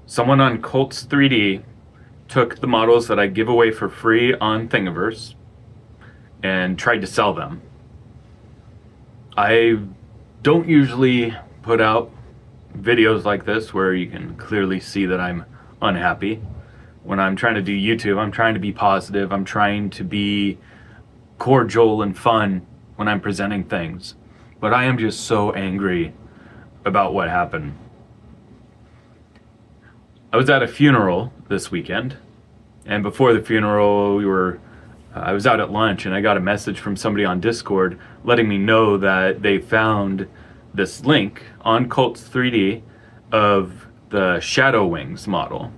Someone on Colts 3D took the models that I give away for free on Thingiverse and tried to sell them. I don't usually put out videos like this where you can clearly see that I'm unhappy. When I'm trying to do YouTube, I'm trying to be positive. I'm trying to be cordial and fun when I'm presenting things. But I am just so angry about what happened. I was at a funeral this weekend, and before the funeral, I was out at lunch, and I got a message from somebody on Discord letting me know that they found this link on Colts 3D of the Shadow Wings model.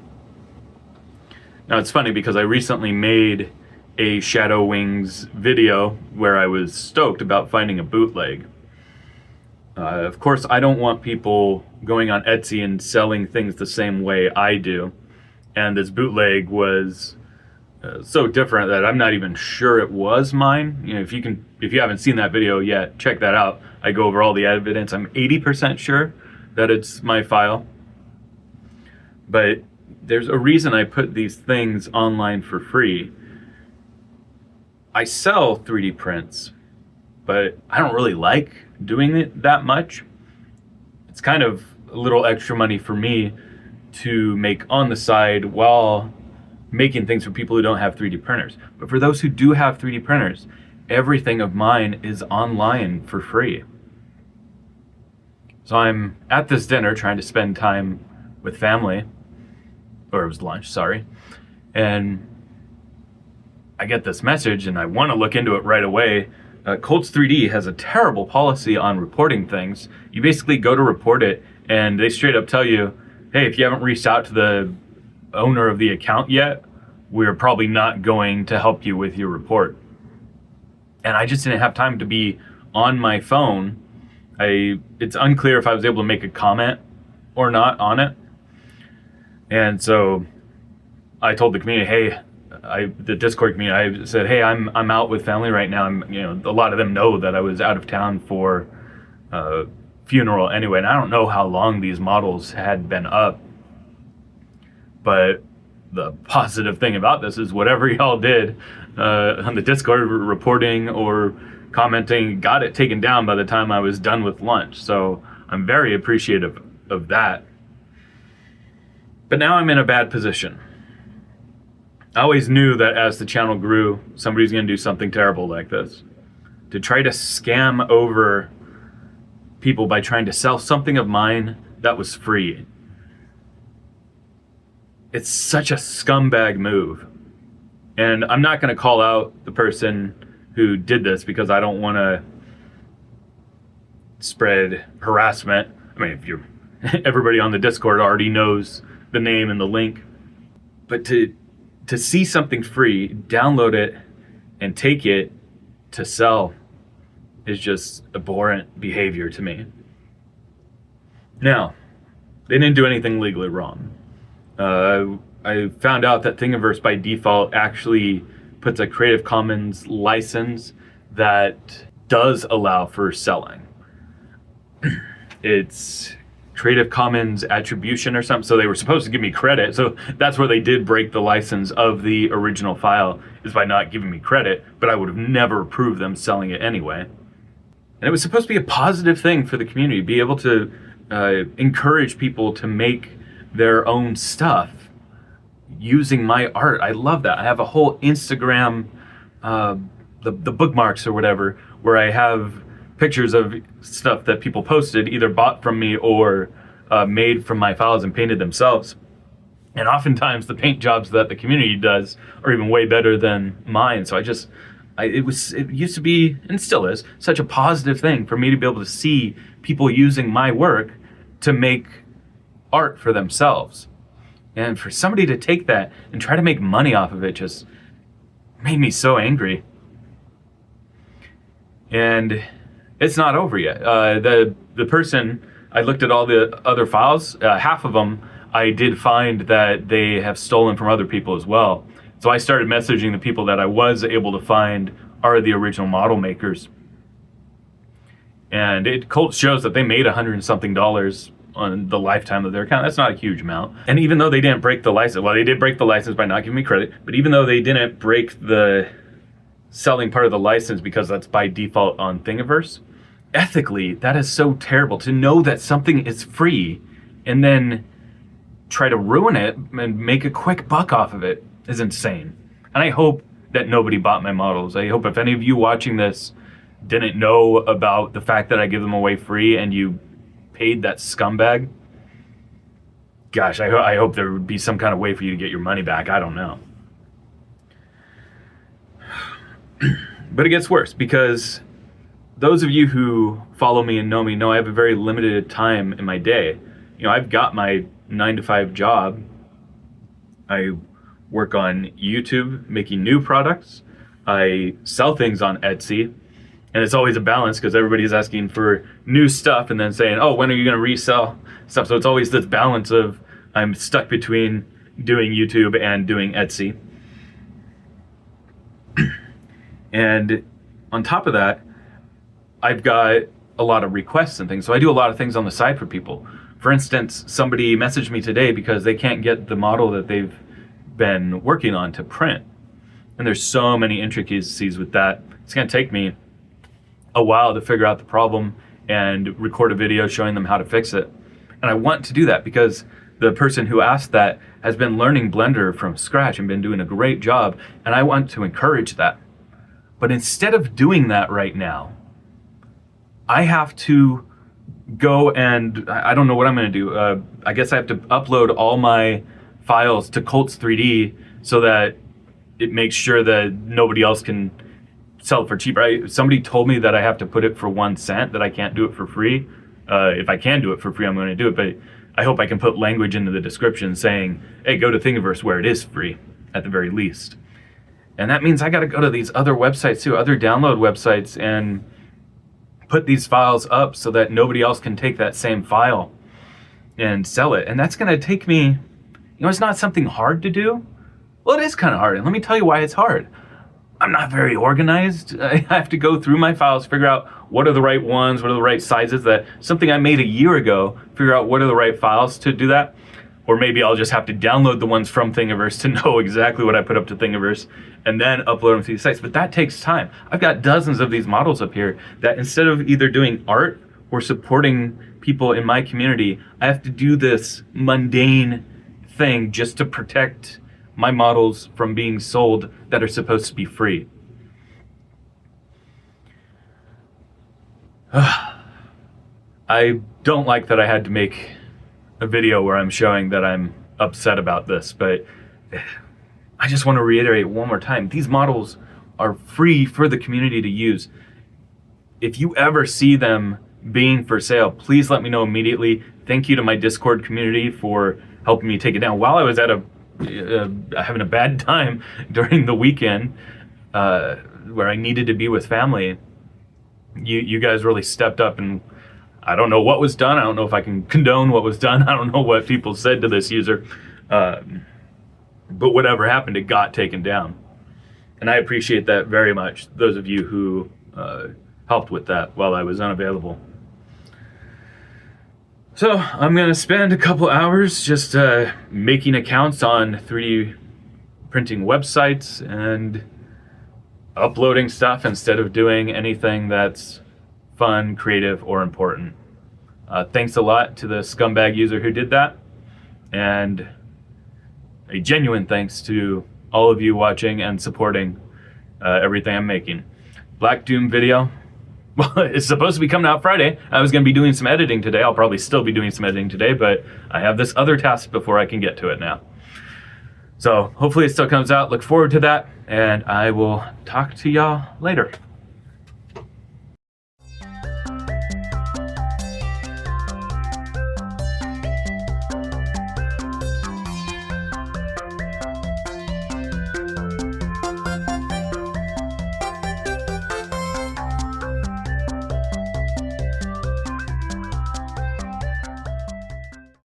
Now it's funny because I recently made a Shadow Wings video where I was stoked about finding a bootleg. Of course, I don't want people going on Etsy and selling things the same way I do. And this bootleg was so different that I'm not even sure it was mine. You know, if you haven't seen that video yet, check that out. I go over all the evidence. I'm 80% sure that it's my file. But there's a reason I put these things online for free. I sell 3D prints, but I don't really like doing it that much. It's kind of a little extra money for me to make on the side while making things for people who don't have 3D printers. But for those who do have 3D printers, everything of mine is online for free. So I'm at this dinner trying to spend time with family, or it was lunch, sorry, and I get this message and I want to look into it right away. Colts 3D has a terrible policy on reporting things. You basically go to report it and they straight up tell you, hey, if you haven't reached out to the owner of the account yet, we're probably not going to help you with your report. And I just didn't have time to be on my phone. It's unclear if I was able to make a comment or not on it. And so I told the community, hey, the Discord community, I said, hey, I'm out with family right now. A lot of them know that I was out of town for a funeral anyway, and I don't know how long these models had been up. But the positive thing about this is whatever y'all did on the Discord, reporting or commenting, got it taken down by the time I was done with lunch. So I'm very appreciative of that. But now I'm in a bad position. I always knew that as the channel grew, somebody's going to do something terrible like this. To try to scam over people by trying to sell something of mine that was free. It's such a scumbag move. And I'm not going to call out the person who did this because I don't want to spread harassment. I mean, everybody on the Discord already knows the name and the link. But to see something free, download it, and take it to sell is just abhorrent behavior to me. Now, they didn't do anything legally wrong. I found out that Thingiverse by default actually puts a Creative Commons license that does allow for selling. It's Creative Commons attribution or something, so they were supposed to give me credit. So that's where they did break the license of the original file, is by not giving me credit, but I would have never approved them selling it anyway. And it was supposed to be a positive thing for the community, be able to encourage people to make their own stuff using my art. I love that. I have a whole Instagram, the bookmarks or whatever, where I have pictures of stuff that people posted, either bought from me or made from my files and painted themselves. And oftentimes the paint jobs that the community does are even way better than mine. So it used to be, and still is, such a positive thing for me to be able to see people using my work to make art for themselves. And for somebody to take that and try to make money off of it just made me so angry. And it's not over yet. The person, I looked at all the other files, half of them I did find that they have stolen from other people as well. So I started messaging the people that I was able to find are the original model makers. And Colts shows that they made $100 and something on the lifetime of their account. That's not a huge amount. And even though they didn't break the license, well, they did break the license by not giving me credit, but even though they didn't break the selling part of the license because that's by default on Thingiverse, ethically, that is so terrible to know that something is free and then try to ruin it and make a quick buck off of it is insane. And I hope that nobody bought my models. I hope if any of you watching this didn't know about the fact that I give them away free and you paid that scumbag, gosh, I hope there would be some kind of way for you to get your money back. I don't know. But it gets worse, because those of you who follow me and know me know I have a very limited time in my day. You know, I've got my 9-to-5 job. I work on YouTube making new products. I sell things on Etsy. And it's always a balance because everybody's asking for new stuff and then saying, oh, when are you going to resell stuff? So it's always this balance of I'm stuck between doing YouTube and doing Etsy. And on top of that, I've got a lot of requests and things. So I do a lot of things on the side for people. For instance, somebody messaged me today because they can't get the model that they've been working on to print. And there's so many intricacies with that. It's going to take me a while to figure out the problem and record a video showing them how to fix it. And I want to do that because the person who asked that has been learning Blender from scratch and been doing a great job, and I want to encourage that. But instead of doing that right now, I have to go and I don't know what I'm going to do. I guess I have to upload all my files to Colts 3D so that it makes sure that nobody else can sell it for cheaper. Somebody told me that I have to put it for 1 cent, that I can't do it for free. If I can do it for free, I'm going to do it. But I hope I can put language into the description saying, hey, go to Thingiverse where it is free at the very least. And that means I got to go to these other websites too, other download websites, and put these files up so that nobody else can take that same file and sell it. And that's going to take me, you know, it's not something hard to do. Well, it is kind of hard. And let me tell you why it's hard. I'm not very organized. I have to go through my files, figure out what are the right ones, what are the right sizes, that something I made a year ago, figure out what are the right files to do that. Or maybe I'll just have to download the ones from Thingiverse to know exactly what I put up to Thingiverse and then upload them to these sites. But that takes time. I've got dozens of these models up here that instead of either doing art or supporting people in my community, I have to do this mundane thing just to protect my models from being sold that are supposed to be free. I don't like that I had to make a video where I'm showing that I'm upset about this, but I just want to reiterate one more time. These models are free for the community to use. If you ever see them being for sale, please let me know immediately. Thank you to my Discord community for helping me take it down. While I was at having a bad time during the weekend where I needed to be with family, you guys really stepped up, and I don't know what was done. I don't know if I can condone what was done. I don't know what people said to this user. But whatever happened, it got taken down. And I appreciate that very much, those of you who helped with that while I was unavailable. So I'm going to spend a couple hours just making accounts on 3D printing websites and uploading stuff instead of doing anything that's fun, creative, or important. Thanks a lot to the scumbag user who did that, and a genuine thanks to all of you watching and supporting everything I'm making. Black Doom video, well, it's supposed to be coming out Friday. I was going to be doing some editing today. I'll probably still be doing some editing today, but I have this other task before I can get to it now. So hopefully it still comes out. Look forward to that, and I will talk to y'all later.